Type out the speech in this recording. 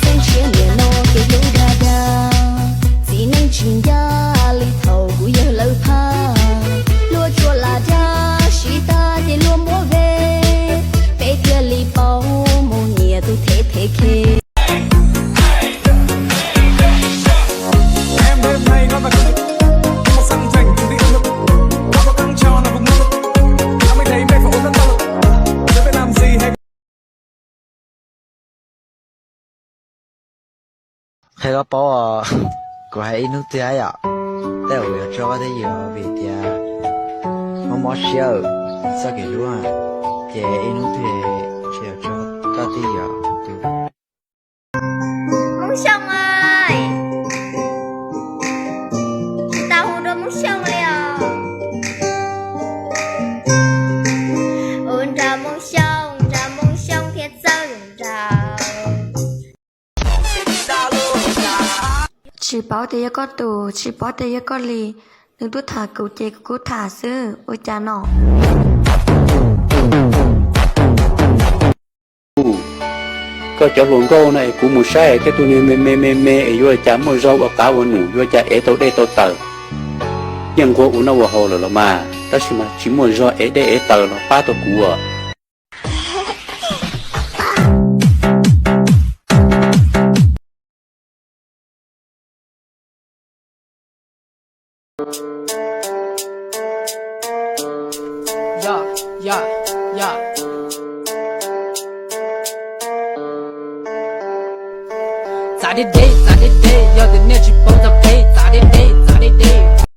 真切面诺给有大大，只能亲家里头有楼爬，落着拉家西大的落寞味，被个里包木年都贴贴开。hay có bỏ của hay nước tía à để ở cho cái gì ở về tía mà xíu sao cái luôn à chế nước tía chế cho cái gì à Muốn xong ơi, tao không được muốn xong liền. Ôn ra muốn xong thiệt dân ra. Chỉ bảo để có tù, chỉ bảo để có lì, đừng tôi thả cậu chế của thả sư, ôi cha nọ. Có chỗ luồng câu này cũng một sai cái tôi mê ở dưới chả mua rau ở cá vào nụ dưới chả ở đây tôi tờ nhưng của uống nó vào hồ rồi mà đó chỉ mua rau ở đây ở tờ nó ba tôi cũ à yeah.咋的day, yo, the net you both are paid.咋的day.